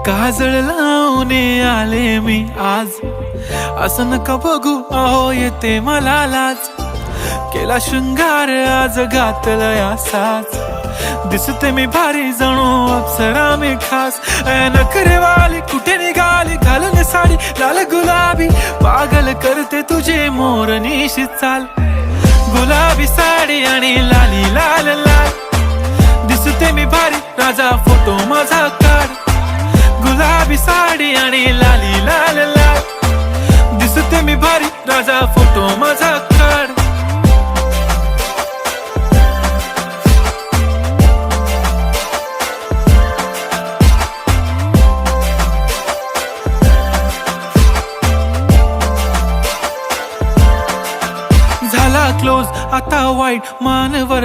काजळ लावून आले मी आज, असं नका बघू अहो येते मला लाज. केला शृंगार आज घातला या साज, दिसते मी भारी जणू अप्सरा मी खास. नखरेवाली कुठे निघाली घालून साडी लाल गुलाबी, पागल करते तुझे मोरनीशी चाल. गुलाबी साडी आणि लाली लाल लाल, दिसते मी भारी राजा फोटो माझा काढ. गुलाबी साडी आणि लाली लाल लाल, दिसते मी भारी राजा फोटो माझा काढ. झाला क्लोज आता वाईट मानवर